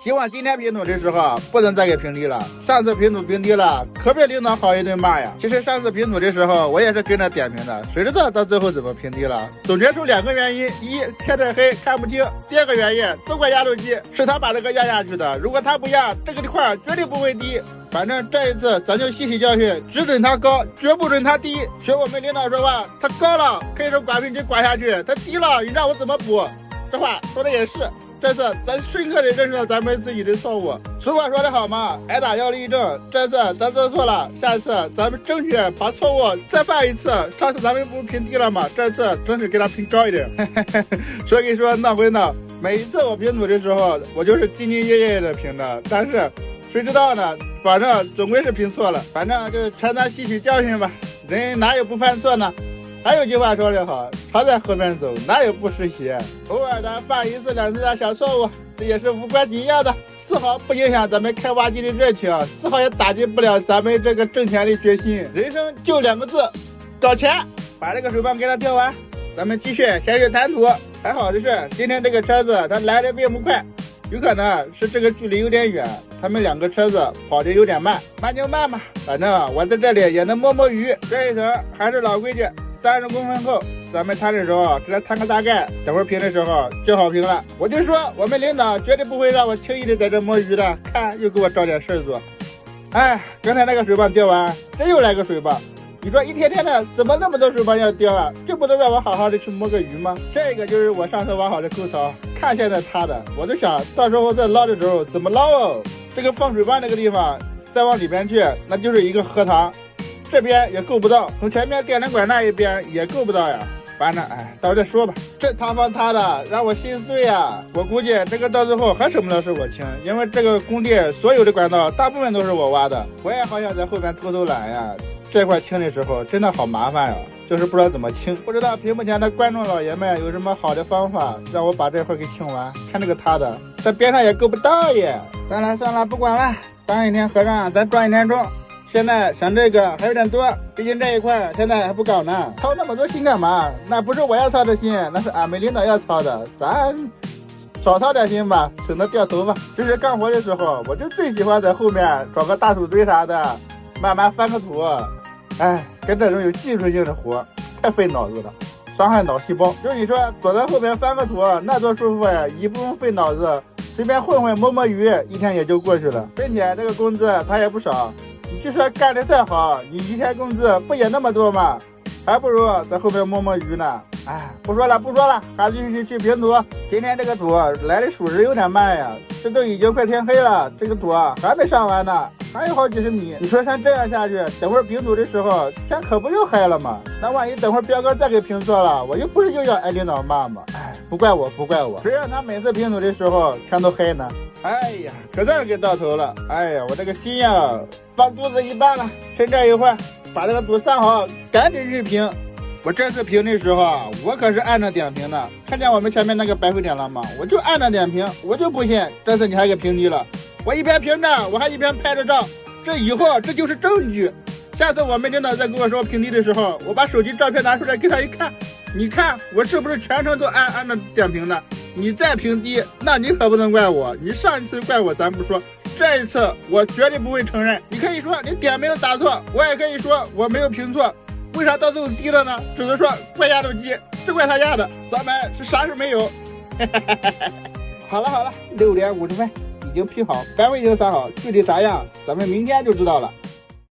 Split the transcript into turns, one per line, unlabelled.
希望今天评图的时候不能再给平低了。上次评图平低了，可被领导好一顿骂呀。其实上次评图的时候，我也是跟着点评的，谁知道到最后怎么平低了？总结出2个原因：一，天太黑看不清；第2个原因，都怪压路机，是他把这个压下去的。如果他不压，这个块绝对不会低。反正这一次咱就吸取教训，只准它高，绝不准它低。学我们领导说话，它高了可以说刮平直刮下去，它低了你让我怎么补？这话说的也是。这次咱深刻的认识到咱们自己的错误。俗话说得好嘛，挨打要立正。这次咱做错了，下一次咱们争取把错误再犯一次。上次咱们不是评低了吗？这次争取给他评高一点。所以说闹归闹，每一次我评图的时候，我就是兢兢业业的评的，但是谁知道呢？反正总归是评错了，反正就趁咱吸取教训吧。人哪有不犯错呢？还有句话说得好，常在后面走，哪有不湿鞋？偶尔的犯1次2次的小错误，这也是无关紧要的，丝毫不影响咱们开挖机的热情，丝毫也打击不了咱们这个挣钱的决心。人生就2个字，找钱。把这个手棒给它调完，咱们继续先去谈图。还好的是，今天这个车子它来的并不快。有可能是这个距离有点远，他们2个车子跑得有点慢，慢就慢吧，反正我在这里也能摸摸鱼。这一层还是老规矩，30公分厚，咱们摊的时候给它摊个大概，等会儿评的时候就好评了。我就说我们领导绝对不会让我轻易的在这摸鱼的，看又给我找点事儿做。哎，刚才那个水棒调完，这又来个水棒。你说一天天的怎么那么多水棒要钓啊？就不能让我好好的去摸个鱼吗？这个就是我上次挖好的沟槽，看现在塌的，我就想到时候再捞的时候怎么捞哦。这个放水棒那个地方再往里边去，那就是一个荷塘，这边也够不到，从前面电缆管那一边也够不到呀。反正到时候再说吧。这塌方塌的让我心碎呀！我估计这个到最后还省不了是我清，因为这个工地所有的管道大部分都是我挖的，我也好想在后面偷偷懒呀。这块清的时候真的好麻烦呀，就是不知道怎么清。不知道屏幕前的观众老爷们有什么好的方法，让我把这块给清完。看这个塌的，这边上也够不到耶。算了，不管了，当一天和尚咱撞一天钟。现在想这个还有点多，毕竟这一块现在还不搞呢，操那么多心干嘛？那不是我要操的心，那是俺们领导要操的，咱少操点心吧，省得掉头发。其实干活的时候，我就最喜欢在后面找个大土堆啥的，慢慢翻个土。跟这种有技术性的活太费脑子了，伤害脑细胞。就你说躲在后面翻个土，那多舒服呀，一不用费脑子，随便混混摸摸鱼，一天也就过去了。并且这个工资它也不少，你就说干得再好，你一天工资不也那么多吗？还不如在后面摸摸鱼呢。不说了，还是去评图。今天这个图来的属实有点慢呀，这都已经快天黑了，这个图还没上完呢，还有好几十米。你说像这样下去，等会儿评图的时候天可不就黑了吗？那万一等会儿彪哥再给评错了，我又不是又要挨领导骂吗？不怪我，谁让他每次评图的时候天都黑呢？可算是给到头了。我这个心呀放肚子一半了，趁这一会儿把这个图散好，赶紧去评。我这次评的时候啊，我可是按着点评的，看见我们前面那个白灰点了吗？我就按着点评，我就不信这次你还给评低了。我一边评着，我还一边拍着照，这以后这就是证据。下次我们领导再跟我说评低的时候，我把手机照片拿出来给他一看，你看我是不是全程都按着点评的？你再评低，那你可不能怪我，你上一次怪我咱不说，这一次我绝对不会承认。你可以说你点没有打错，我也可以说我没有评错。为啥到最后低了呢？只能说怪压路机，是怪他压的，咱们是啥事没有。好了，6点50分已经批好，单位已经撒好，具体啥样咱们明天就知道了。